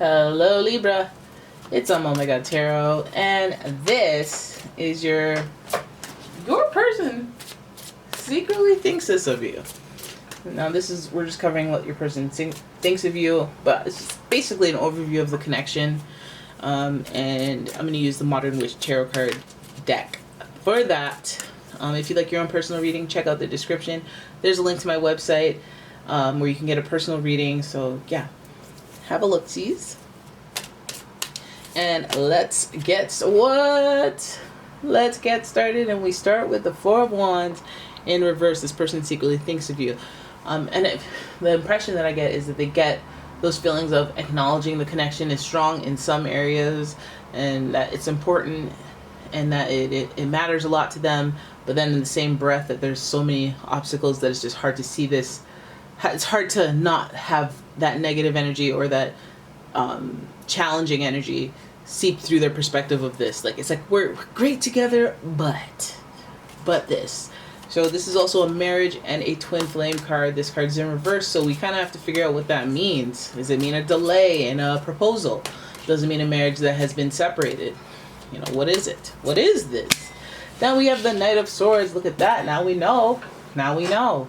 Hello Libra, it's umomgtarot, and this is your person secretly thinks this of you. Now we're just covering what your person thinks of you, but it's just basically an overview of the connection. And I'm going to use the Modern Witch Tarot card deck for that. If you'd like your own personal reading, check out the description. There's a link to my website where you can get a personal reading. So yeah, have a look-sees. And let's get started. And we start with the Four of Wands in reverse. This person secretly thinks of you. The impression that I get is that they get those feelings of acknowledging the connection is strong in some areas, and that it's important, and that it matters a lot to them. But then in the same breath, that there's so many obstacles that it's just hard to see this. It's hard to not have that negative energy or that challenging energy seep through their perspective of this. Like, it's like we're great together, but this. So this is also a marriage and a twin flame card. This card's in reverse, so we kind of have to figure out what that means. Does it mean a delay in a proposal? Does it mean a marriage that has been separated? You know, what is it? What is this? Then we have the Knight of Swords. Look at that. Now we know.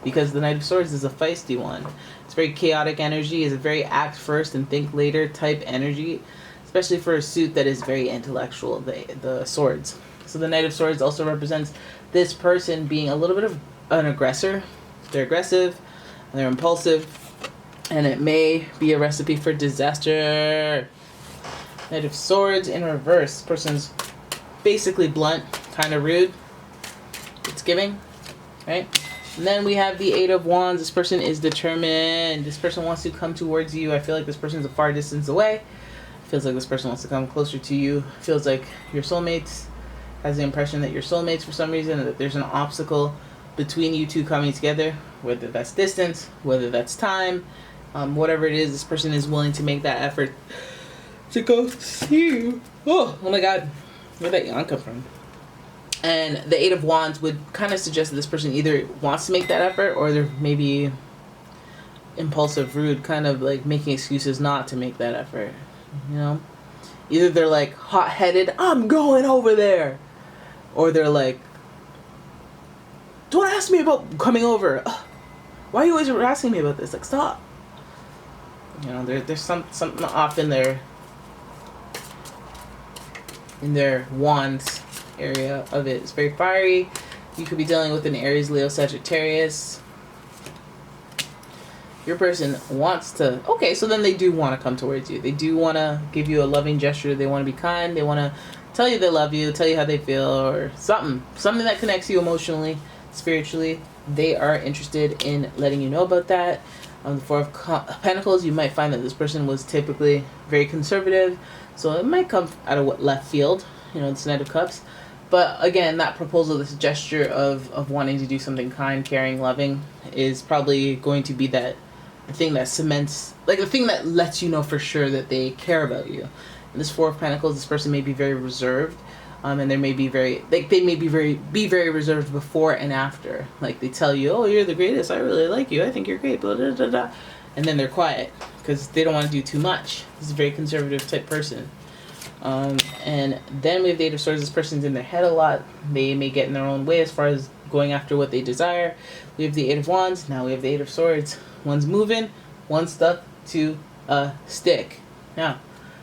Because the Knight of Swords is a feisty one. It's very chaotic energy. It's a very act first and think later type energy, especially for a suit that is very intellectual, the swords. So the Knight of Swords also represents this person being a little bit of an aggressor. They're aggressive, they're impulsive, and it may be a recipe for disaster. Knight of Swords in reverse. This person's basically blunt, kind of rude. It's giving, right? And then we have the Eight of Wands. This person is determined. This person wants to come towards you. I feel like this person's a far distance away. Feels like this person wants to come closer to you. Feels like your soulmates. Has the impression that you're soulmates for some reason, and that there's an obstacle between you two coming together, whether that's distance, whether that's time, whatever it is. This person is willing to make that effort to go see you. Oh my God, where'd that yawn come from? And the Eight of Wands would kind of suggest that this person either wants to make that effort, or they're maybe impulsive, rude, kind of like making excuses not to make that effort. You know, either they're like hot-headed, I'm going over there. Or they're like, don't ask me about coming over. Ugh, why are you always asking me about this? Like, stop. You know, there's something off in their wands area of it. It's very fiery. You could be dealing with an Aries, Leo, Sagittarius. Your person wants to, okay, so then they do want to come towards you. They do want to give you a loving gesture. They want to be kind. They want to tell you they love you, tell you how they feel, or something that connects you emotionally, spiritually. They are interested in letting you know about that. On the Four of Pentacles, you might find that this person was typically very conservative, so it might come out of left field, you know, this Knight of Cups. But again, that proposal, this gesture of wanting to do something kind, caring, loving, is probably going to be the thing that cements, like the thing that lets you know for sure that they care about you. In this Four of Pentacles, this person may be very reserved, and they may be very reserved before and after. Like, they tell you, oh, you're the greatest, I really like you, I think you're great, blah, blah, blah, blah. And then they're quiet because they don't want to do too much. This is a very conservative type person. And then we have the Eight of Swords. This person's in their head a lot. They may get in their own way as far as going after what they desire. We have the Eight of Wands. Now we have the Eight of Swords. One's moving, one's stuck to a stick. Now,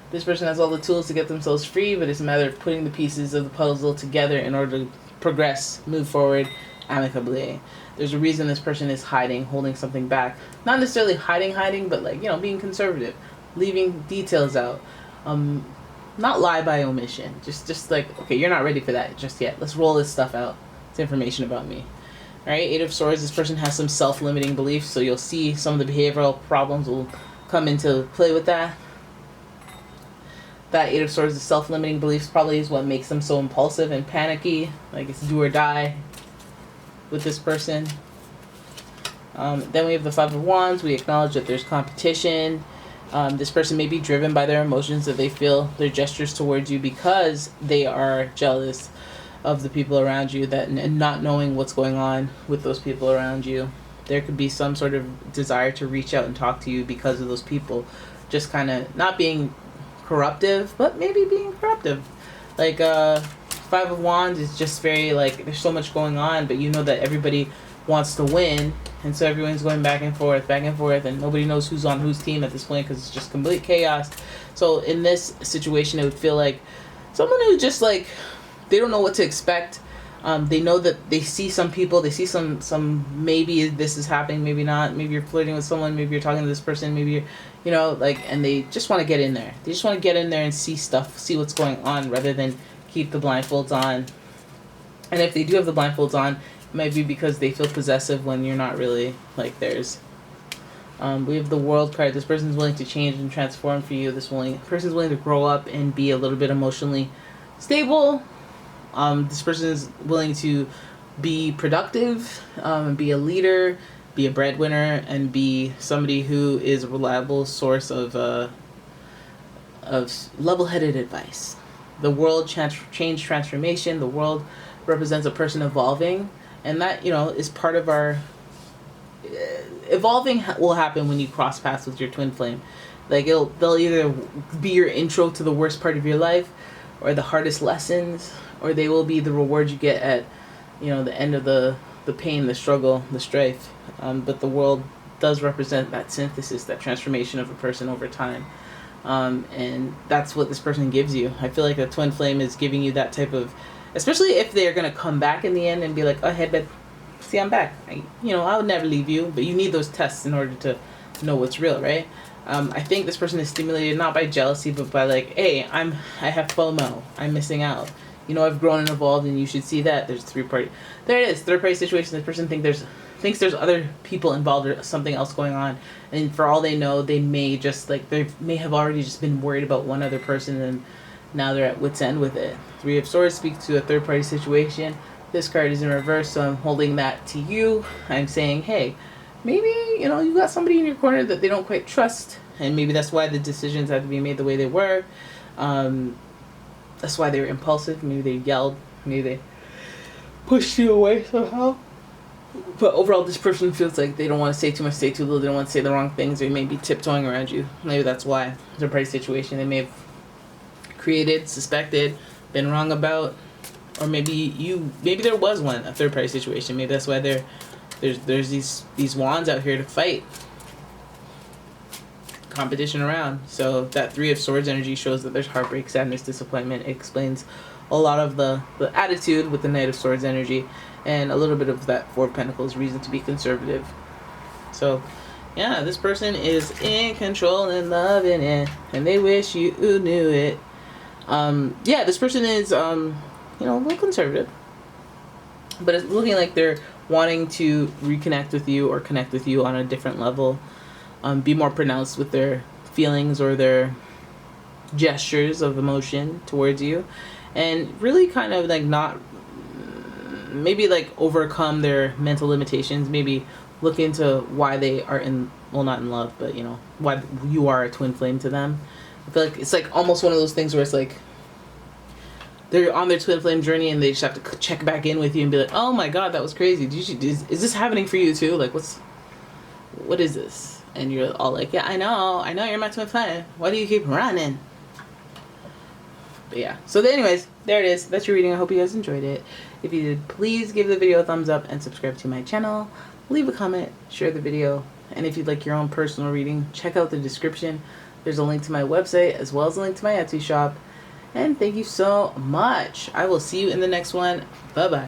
this person has all the tools to get themselves free, but it's a matter of putting the pieces of the puzzle together in order to progress, move forward amicably. There's a reason this person is hiding, holding something back. Not necessarily hiding, but like, you know, being conservative, leaving details out. Not lie by omission. Just like, okay, you're not ready for that just yet. Let's roll this stuff out. It's information about me. All right, Eight of Swords. This person has some self-limiting beliefs, so you'll see some of the behavioral problems will come into play with that. That Eight of Swords, the self-limiting beliefs, probably is what makes them so impulsive and panicky. Like, it's do or die with this person. Then we have the Five of Wands. We acknowledge that there's competition. This person may be driven by their emotions, that they feel their gestures towards you because they are jealous of the people around you, and not knowing what's going on with those people around you. There could be some sort of desire to reach out and talk to you because of those people just kind of not being corruptive, but maybe being corruptive. Like, Five of Wands is just very, like, there's so much going on, but you know that everybody wants to win, and so everyone's going back and forth, and nobody knows who's on whose team at this point because it's just complete chaos. So in this situation, it would feel like someone who just, like, they don't know what to expect. They know that they see some people, they see some maybe this is happening, maybe not. Maybe you're flirting with someone, maybe you're talking to this person, maybe you're, you know, like, and they just want to get in there. They just want to get in there and see stuff, see what's going on, rather than keep the blindfolds on. And if they do have the blindfolds on, it might be because they feel possessive when you're not really, like, theirs. We have the World card. This person's willing to change and transform for you. This person's willing to grow up and be a little bit emotionally stable. This person is willing to be productive, be a leader, be a breadwinner, and be somebody who is a reliable source of level-headed advice. The World, change, transformation. The World represents a person evolving, and that, you know, is part of our evolving. Will happen when you cross paths with your twin flame. Like, they'll either be your intro to the worst part of your life, or the hardest lessons, or they will be the reward you get at, you know, the end of the pain, the struggle, the strife. But the World does represent that synthesis, that transformation of a person over time. And that's what this person gives you. I feel like a twin flame is giving you that type of, especially if they're going to come back in the end and be like, oh, hey, but see, I'm back. I would never leave you, but you need those tests in order to know what's real, right? I think this person is stimulated not by jealousy, but by, like, hey, I have FOMO. I'm missing out. You know, I've grown and evolved, and you should see that. There's there it is, third party situation. This person thinks there's other people involved or something else going on, and for all they know, they may just, like, they may have already just been worried about one other person, and now they're at wit's end with it. Three of Swords speaks to a third party situation. This card is in reverse, so I'm holding that to you. I'm saying, hey, maybe, you know, you got somebody in your corner that they don't quite trust, and maybe that's why the decisions had to be made the way they were. That's why they were impulsive. Maybe they yelled. Maybe they pushed you away somehow. But overall, this person feels like they don't want to say too much, say too little. They don't want to say the wrong things. Or they may be tiptoeing around you. Maybe that's why. It's a party situation they may have created, suspected, been wrong about. Or maybe there was a third party situation. Maybe that's why there's these wands out here to fight. Competition around. So that Three of Swords energy shows that there's heartbreak, sadness, disappointment. It explains a lot of the attitude with the Knight of Swords energy, and a little bit of that Four of Pentacles reason to be conservative. So yeah, this person is in control and loving it, and they wish you knew it. Yeah, this person is a little conservative, but it's looking like they're wanting to reconnect with you or connect with you on a different level. Be more pronounced with their feelings or their gestures of emotion towards you, and really kind of like not, maybe like overcome their mental limitations, maybe look into why they are not in love, but you know, why you are a twin flame to them. I feel like it's like almost one of those things where it's like they're on their twin flame journey and they just have to check back in with you and be like, oh my god, that was crazy. Is this happening for you too? Like, what is this? And you're all like, yeah, I know you're my twin flame. Why do you keep running? But yeah. So anyways, there it is. That's your reading. I hope you guys enjoyed it. If you did, please give the video a thumbs up and subscribe to my channel. Leave a comment, share the video. And if you'd like your own personal reading, check out the description. There's a link to my website as well as a link to my Etsy shop. And thank you so much. I will see you in the next one. Bye-bye.